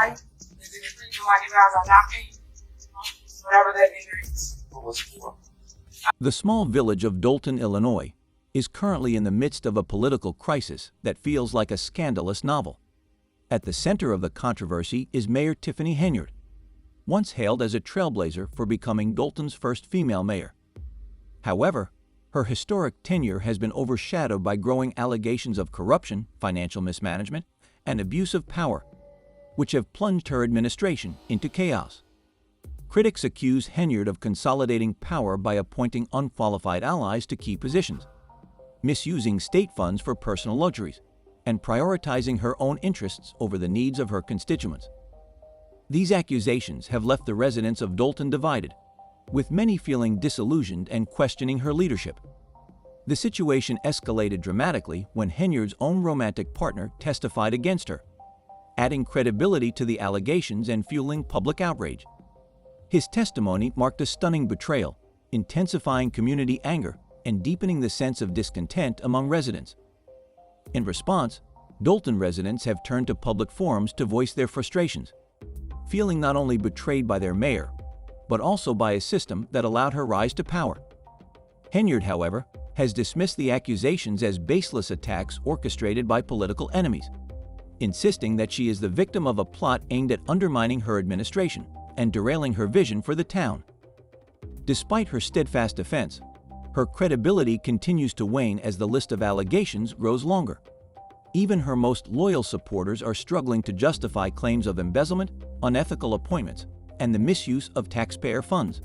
right? And then the treatment like you guys are not paid. Whatever that is. The small village of Dolton, Illinois, is currently in the midst of a political crisis that feels like a scandalous novel. At the center of the controversy is Mayor Tiffany Henyard, once hailed as a trailblazer for becoming Dolton's first female mayor. However, her historic tenure has been overshadowed by growing allegations of corruption, financial mismanagement, and abuse of power, which have plunged her administration into chaos. Critics accuse Henyard of consolidating power by appointing unqualified allies to key positions, misusing state funds for personal luxuries, and prioritizing her own interests over the needs of her constituents. These accusations have left the residents of Dolton divided, with many feeling disillusioned and questioning her leadership. The situation escalated dramatically when Henyard's own romantic partner testified against her, adding credibility to the allegations and fueling public outrage. His testimony marked a stunning betrayal, intensifying community anger and deepening the sense of discontent among residents. In response, Dolton residents have turned to public forums to voice their frustrations, feeling not only betrayed by their mayor, but also by a system that allowed her rise to power. Henyard, however, has dismissed the accusations as baseless attacks orchestrated by political enemies, insisting that she is the victim of a plot aimed at undermining her administration and derailing her vision for the town. Despite her steadfast defense, her credibility continues to wane as the list of allegations grows longer. Even her most loyal supporters are struggling to justify claims of embezzlement, unethical appointments, and the misuse of taxpayer funds.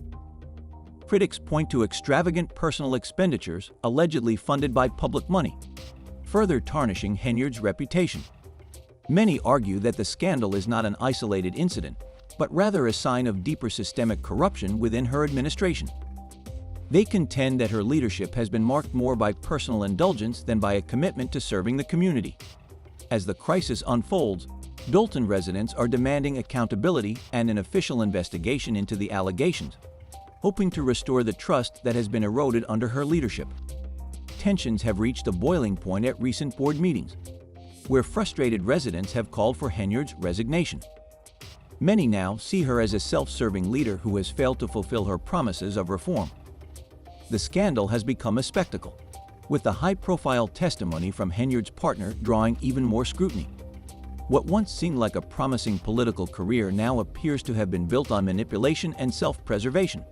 Critics point to extravagant personal expenditures allegedly funded by public money, further tarnishing Henyard's reputation. Many argue that the scandal is not an isolated incident, but rather a sign of deeper systemic corruption within her administration. They contend that her leadership has been marked more by personal indulgence than by a commitment to serving the community. As the crisis unfolds, Dolton residents are demanding accountability and an official investigation into the allegations, hoping to restore the trust that has been eroded under her leadership. Tensions have reached a boiling point at recent board meetings, where frustrated residents have called for Henyard's resignation. Many now see her as a self-serving leader who has failed to fulfill her promises of reform. The scandal has become a spectacle, with the high-profile testimony from Henyard's partner drawing even more scrutiny. What once seemed like a promising political career now appears to have been built on manipulation and self-preservation.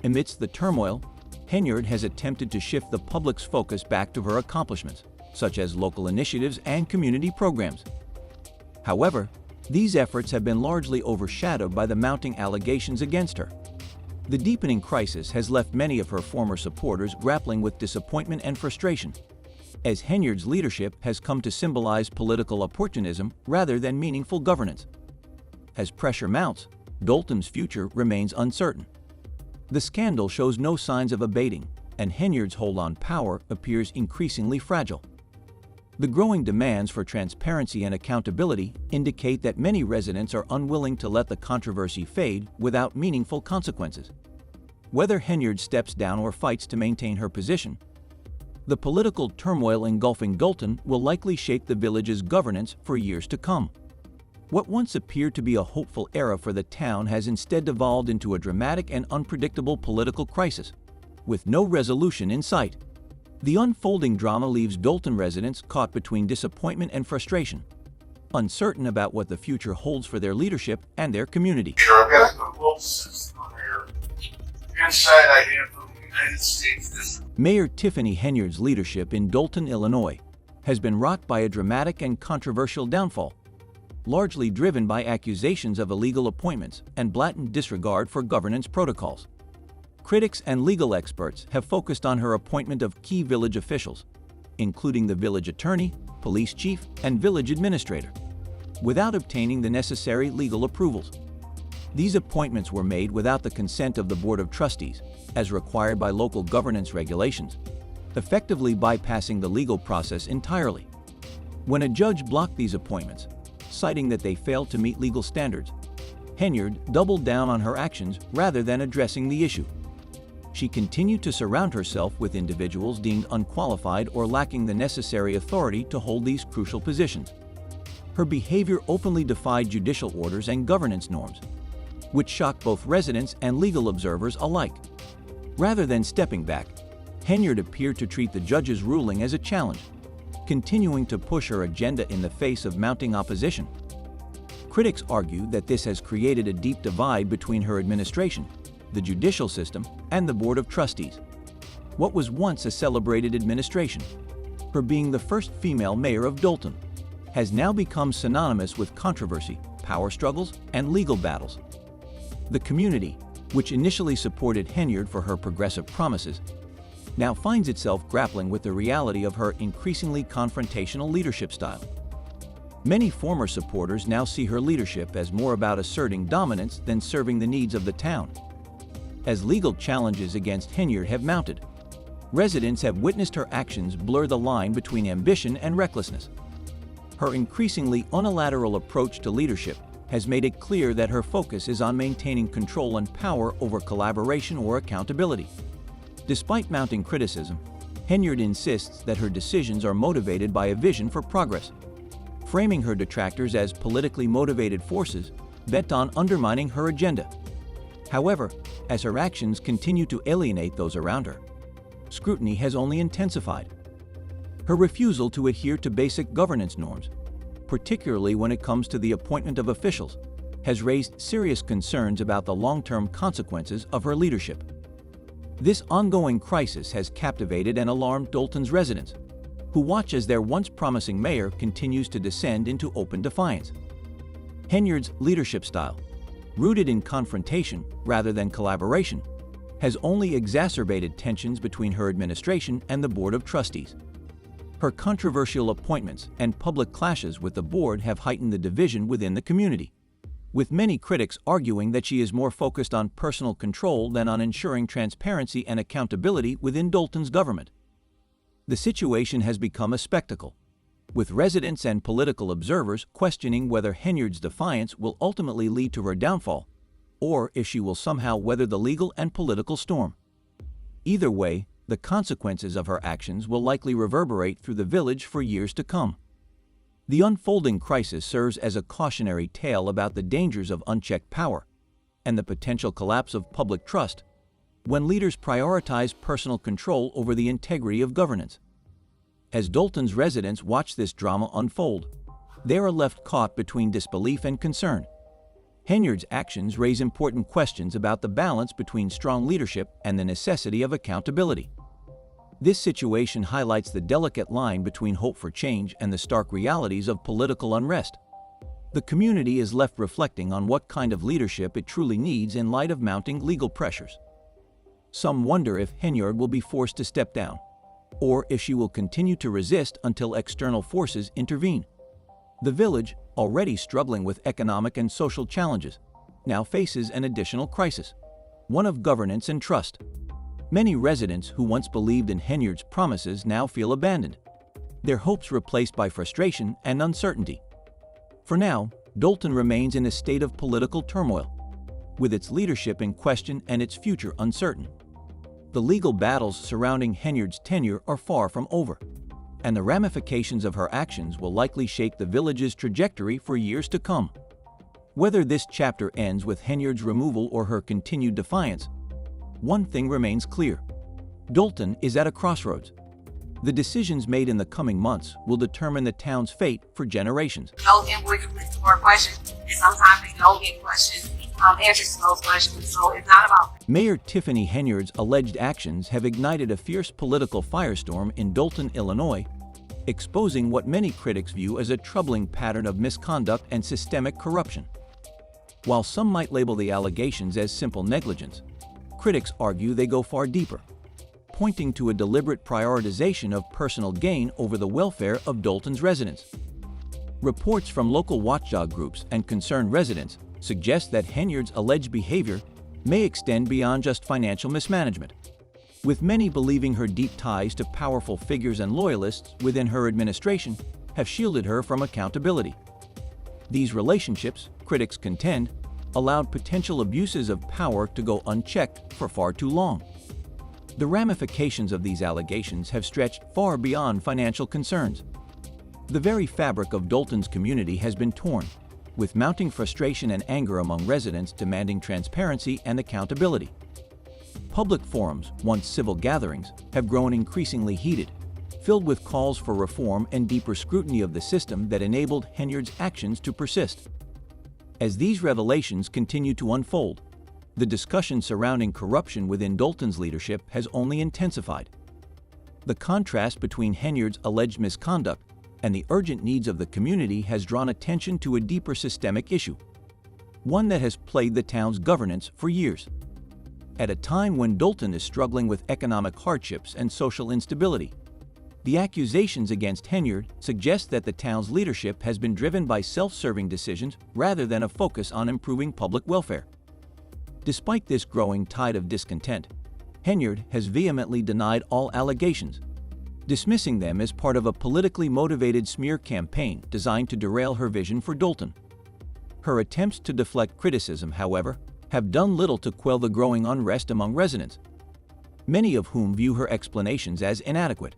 Amidst the turmoil, Henyard has attempted to shift the public's focus back to her accomplishments, such as local initiatives and community programs. However, these efforts have been largely overshadowed by the mounting allegations against her. The deepening crisis has left many of her former supporters grappling with disappointment and frustration, as Henyard's leadership has come to symbolize political opportunism rather than meaningful governance. As pressure mounts, Dolton's future remains uncertain. The scandal shows no signs of abating, and Henyard's hold on power appears increasingly fragile. The growing demands for transparency and accountability indicate that many residents are unwilling to let the controversy fade without meaningful consequences. Whether Henyard steps down or fights to maintain her position, the political turmoil engulfing Dolton will likely shape the village's governance for years to come. What once appeared to be a hopeful era for the town has instead devolved into a dramatic and unpredictable political crisis, with no resolution in sight. The unfolding drama leaves Dolton residents caught between disappointment and frustration, uncertain about what the future holds for their leadership and their community. I've got a little system here. Inside I am from the United States. Mayor Tiffany Henyard's leadership in Dolton, Illinois, has been rocked by a dramatic and controversial downfall, largely driven by accusations of illegal appointments and blatant disregard for governance protocols. Critics and legal experts have focused on her appointment of key village officials, including the village attorney, police chief, and village administrator, without obtaining the necessary legal approvals. These appointments were made without the consent of the Board of Trustees, as required by local governance regulations, effectively bypassing the legal process entirely. When a judge blocked these appointments, citing that they failed to meet legal standards, Henyard doubled down on her actions rather than addressing the issue. She continued to surround herself with individuals deemed unqualified or lacking the necessary authority to hold these crucial positions. Her behavior openly defied judicial orders and governance norms, which shocked both residents and legal observers alike. Rather than stepping back, Henyard appeared to treat the judge's ruling as a challenge, continuing to push her agenda in the face of mounting opposition. Critics argue that this has created a deep divide between her administration, the judicial system, and the Board of Trustees. What was once a celebrated administration, her being the first female mayor of Dolton, has now become synonymous with controversy, power struggles, and legal battles. The community, which initially supported Henyard for her progressive promises, now finds itself grappling with the reality of her increasingly confrontational leadership style. Many former supporters now see her leadership as more about asserting dominance than serving the needs of the town. As legal challenges against Henyard have mounted, residents have witnessed her actions blur the line between ambition and recklessness. Her increasingly unilateral approach to leadership has made it clear that her focus is on maintaining control and power over collaboration or accountability. Despite mounting criticism, Henyard insists that her decisions are motivated by a vision for progress, framing her detractors as politically motivated forces bent on undermining her agenda. However, as her actions continue to alienate those around her, scrutiny has only intensified. Her refusal to adhere to basic governance norms, particularly when it comes to the appointment of officials, has raised serious concerns about the long-term consequences of her leadership. This ongoing crisis has captivated and alarmed Dolton's residents, who watch as their once promising mayor continues to descend into open defiance. Henyard's leadership style, rooted in confrontation rather than collaboration, has only exacerbated tensions between her administration and the Board of Trustees. Her controversial appointments and public clashes with the board have heightened the division within the community, with many critics arguing that she is more focused on personal control than on ensuring transparency and accountability within Dolton's government. The situation has become a spectacle, with residents and political observers questioning whether Henyard's defiance will ultimately lead to her downfall, or if she will somehow weather the legal and political storm. Either way, the consequences of her actions will likely reverberate through the village for years to come. The unfolding crisis serves as a cautionary tale about the dangers of unchecked power and the potential collapse of public trust when leaders prioritize personal control over the integrity of governance. As Dolton's residents watch this drama unfold, they are left caught between disbelief and concern. Henyard's actions raise important questions about the balance between strong leadership and the necessity of accountability. This situation highlights the delicate line between hope for change and the stark realities of political unrest. The community is left reflecting on what kind of leadership it truly needs in light of mounting legal pressures. Some wonder if Henyard will be forced to step down, or if she will continue to resist until external forces intervene. The village, already struggling with economic and social challenges, now faces an additional crisis, one of governance and trust. Many residents who once believed in Henyard's promises now feel abandoned, their hopes replaced by frustration and uncertainty. For now, Dolton remains in a state of political turmoil, with its leadership in question and its future uncertain. The legal battles surrounding Henyard's tenure are far from over, and the ramifications of her actions will likely shape the village's trajectory for years to come. Whether this chapter ends with Henyard's removal or her continued defiance, one thing remains clear. Dolton is at a crossroads. The decisions made in the coming months will determine the town's fate for generations. Don't get more questions, and sometimes they don't get questions, answers to those questions, so it's not about. Mayor Tiffany Henyard's alleged actions have ignited a fierce political firestorm in Dolton, Illinois, exposing what many critics view as a troubling pattern of misconduct and systemic corruption. While some might label the allegations as simple negligence, critics argue they go far deeper, pointing to a deliberate prioritization of personal gain over the welfare of Dolton's residents. Reports from local watchdog groups and concerned residents suggest that Henyard's alleged behavior may extend beyond just financial mismanagement, with many believing her deep ties to powerful figures and loyalists within her administration have shielded her from accountability. These relationships, critics contend, allowed potential abuses of power to go unchecked for far too long. The ramifications of these allegations have stretched far beyond financial concerns. The very fabric of Dolton's community has been torn, with mounting frustration and anger among residents demanding transparency and accountability. Public forums, once civil gatherings, have grown increasingly heated, filled with calls for reform and deeper scrutiny of the system that enabled Henyard's actions to persist. As these revelations continue to unfold, the discussion surrounding corruption within Dolton's leadership has only intensified. The contrast between Henyard's alleged misconduct and the urgent needs of the community has drawn attention to a deeper systemic issue, one that has plagued the town's governance for years. At a time when Dolton is struggling with economic hardships and social instability, the accusations against Henyard suggest that the town's leadership has been driven by self-serving decisions rather than a focus on improving public welfare. Despite this growing tide of discontent, Henyard has vehemently denied all allegations, dismissing them as part of a politically motivated smear campaign designed to derail her vision for Dolton. Her attempts to deflect criticism, however, have done little to quell the growing unrest among residents, many of whom view her explanations as inadequate.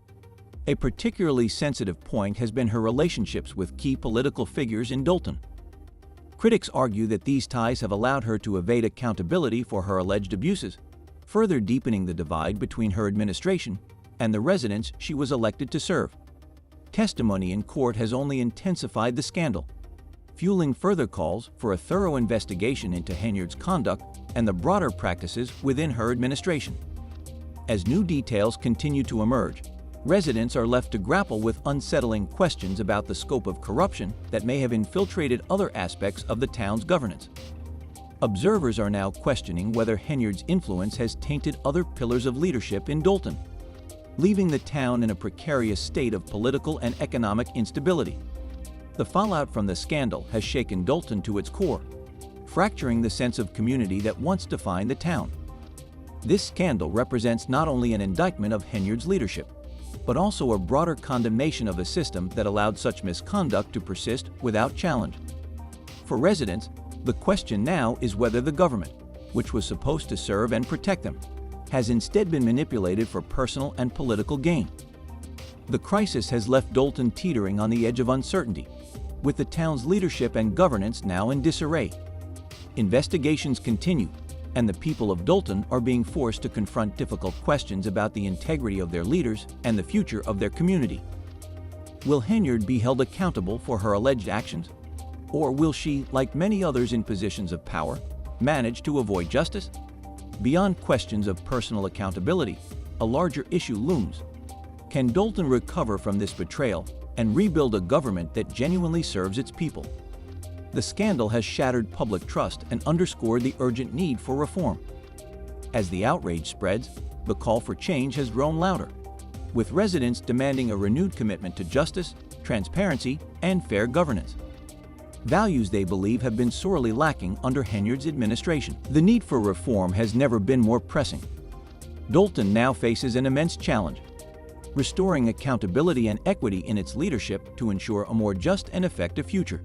A particularly sensitive point has been her relationships with key political figures in Dolton. Critics argue that these ties have allowed her to evade accountability for her alleged abuses, further deepening the divide between her administration and the residents she was elected to serve. Testimony in court has only intensified the scandal, fueling further calls for a thorough investigation into Henyard's conduct and the broader practices within her administration. As new details continue to emerge, residents are left to grapple with unsettling questions about the scope of corruption that may have infiltrated other aspects of the town's governance. Observers are now questioning whether Henyard's influence has tainted other pillars of leadership in Dolton, leaving the town in a precarious state of political and economic instability. The fallout from the scandal has shaken Dolton to its core, fracturing the sense of community that once defined the town. This scandal represents not only an indictment of Henyard's leadership, but also a broader condemnation of a system that allowed such misconduct to persist without challenge. For residents, the question now is whether the government, which was supposed to serve and protect them, has instead been manipulated for personal and political gain. The crisis has left Dolton teetering on the edge of uncertainty, with the town's leadership and governance now in disarray. Investigations continue, and the people of Dolton are being forced to confront difficult questions about the integrity of their leaders and the future of their community. Will Henyard be held accountable for her alleged actions? Or will she, like many others in positions of power, manage to avoid justice? Beyond questions of personal accountability, a larger issue looms. Can Dolton recover from this betrayal and rebuild a government that genuinely serves its people? The scandal has shattered public trust and underscored the urgent need for reform. As the outrage spreads, the call for change has grown louder, with residents demanding a renewed commitment to justice, transparency, and fair governance. Values they believe have been sorely lacking under Henyard's administration. The need for reform has never been more pressing. Dolton now faces an immense challenge: restoring accountability and equity in its leadership to ensure a more just and effective future.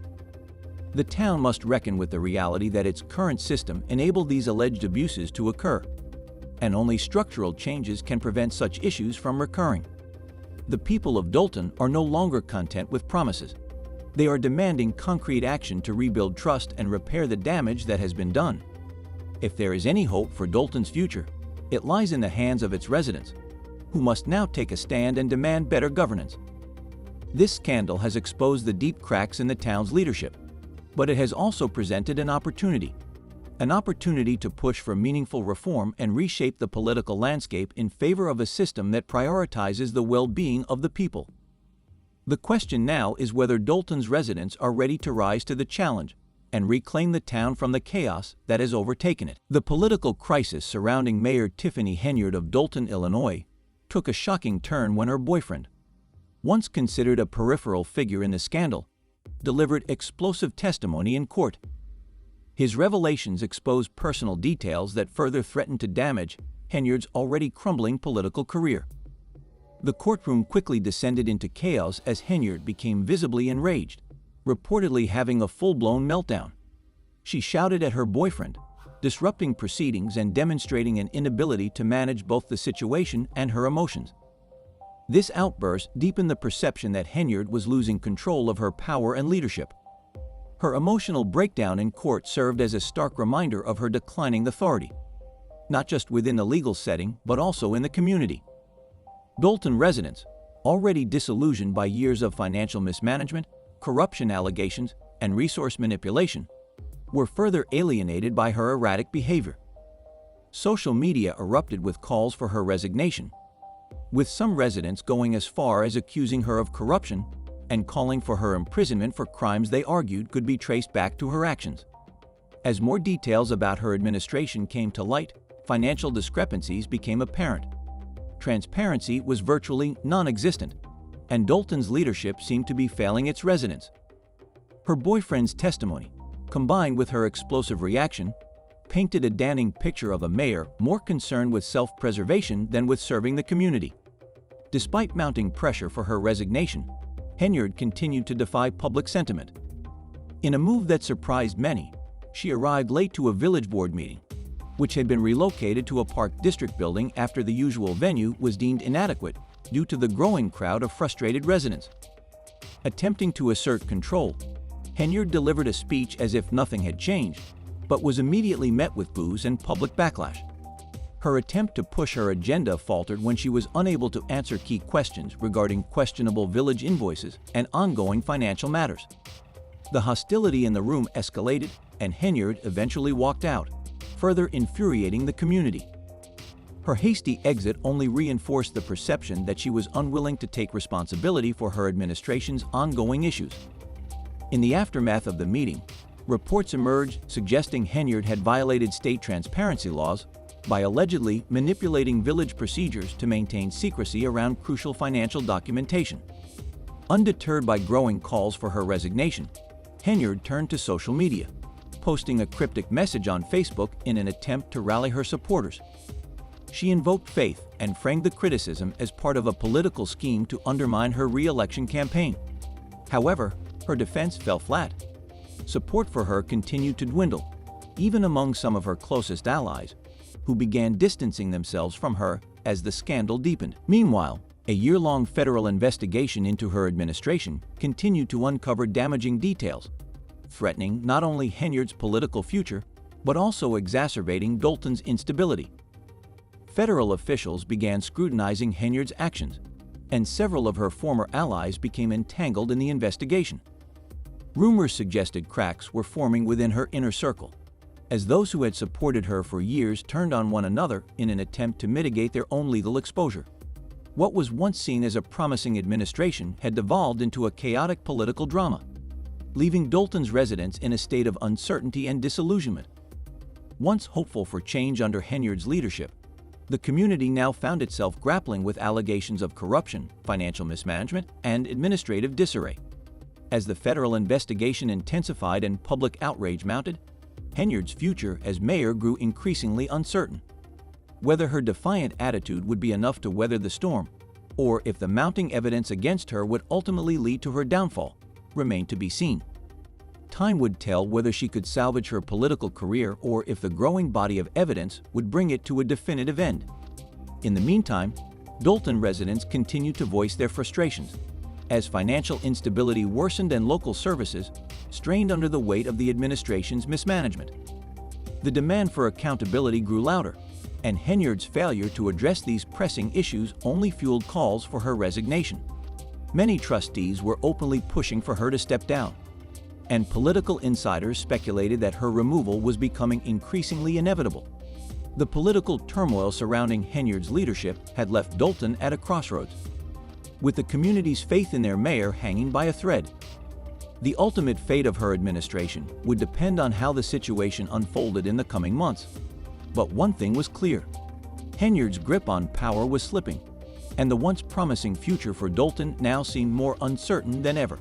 The town must reckon with the reality that its current system enabled these alleged abuses to occur, and only structural changes can prevent such issues from recurring. The people of Dolton are no longer content with promises. They are demanding concrete action to rebuild trust and repair the damage that has been done. If there is any hope for Dolton's future, it lies in the hands of its residents, who must now take a stand and demand better governance. This scandal has exposed the deep cracks in the town's leadership, but it has also presented an opportunity to push for meaningful reform and reshape the political landscape in favor of a system that prioritizes the well-being of the people. The question now is whether Dolton's residents are ready to rise to the challenge and reclaim the town from the chaos that has overtaken it. The political crisis surrounding Mayor Tiffany Henyard of Dolton, Illinois, took a shocking turn when her boyfriend, once considered a peripheral figure in the scandal, delivered explosive testimony in court. His revelations exposed personal details that further threatened to damage Henyard's already crumbling political career. The courtroom quickly descended into chaos as Henyard became visibly enraged, reportedly having a full-blown meltdown. She shouted at her boyfriend, disrupting proceedings and demonstrating an inability to manage both the situation and her emotions. This outburst deepened the perception that Henyard was losing control of her power and leadership. Her emotional breakdown in court served as a stark reminder of her declining authority, not just within the legal setting, but also in the community. Dolton residents, already disillusioned by years of financial mismanagement, corruption allegations, and resource manipulation, were further alienated by her erratic behavior. Social media erupted with calls for her resignation, with some residents going as far as accusing her of corruption and calling for her imprisonment for crimes they argued could be traced back to her actions. As more details about her administration came to light, financial discrepancies became apparent. Transparency was virtually non-existent, and Dolton's leadership seemed to be failing its residents. Her boyfriend's testimony, combined with her explosive reaction, painted a damning picture of a mayor more concerned with self-preservation than with serving the community. Despite mounting pressure for her resignation, Henyard continued to defy public sentiment. In a move that surprised many, she arrived late to a village board meeting, which had been relocated to a park district building after the usual venue was deemed inadequate due to the growing crowd of frustrated residents. Attempting to assert control, Henyard delivered a speech as if nothing had changed, but was immediately met with boos and public backlash. Her attempt to push her agenda faltered when she was unable to answer key questions regarding questionable village invoices and ongoing financial matters. The hostility in the room escalated, and Henyard eventually walked out, further infuriating the community. Her hasty exit only reinforced the perception that she was unwilling to take responsibility for her administration's ongoing issues. In the aftermath of the meeting, reports emerged suggesting Henyard had violated state transparency laws by allegedly manipulating village procedures to maintain secrecy around crucial financial documentation. Undeterred by growing calls for her resignation, Henyard turned to social media, posting a cryptic message on Facebook in an attempt to rally her supporters. She invoked faith and framed the criticism as part of a political scheme to undermine her re-election campaign. However, her defense fell flat. Support for her continued to dwindle, even among some of her closest allies, who began distancing themselves from her as the scandal deepened. Meanwhile, a year-long federal investigation into her administration continued to uncover damaging details, threatening not only Henyard's political future, but also exacerbating Dolton's instability. Federal officials began scrutinizing Henyard's actions, and several of her former allies became entangled in the investigation. Rumors suggested cracks were forming within her inner circle, as those who had supported her for years turned on one another in an attempt to mitigate their own legal exposure. What was once seen as a promising administration had devolved into a chaotic political drama, leaving Dolton's residents in a state of uncertainty and disillusionment. Once hopeful for change under Henyard's leadership, the community now found itself grappling with allegations of corruption, financial mismanagement, and administrative disarray. As the federal investigation intensified and public outrage mounted, Henyard's future as mayor grew increasingly uncertain. Whether her defiant attitude would be enough to weather the storm, or if the mounting evidence against her would ultimately lead to her downfall, remained to be seen. Time would tell whether she could salvage her political career or if the growing body of evidence would bring it to a definitive end. In the meantime, Dolton residents continued to voice their frustrations, as financial instability worsened and local services strained under the weight of the administration's mismanagement. The demand for accountability grew louder, and Henyard's failure to address these pressing issues only fueled calls for her resignation. Many trustees were openly pushing for her to step down, and political insiders speculated that her removal was becoming increasingly inevitable. The political turmoil surrounding Henyard's leadership had left Dolton at a crossroads, with the community's faith in their mayor hanging by a thread. The ultimate fate of her administration would depend on how the situation unfolded in the coming months. But one thing was clear: Henyard's grip on power was slipping, and the once promising future for Dolton now seemed more uncertain than ever.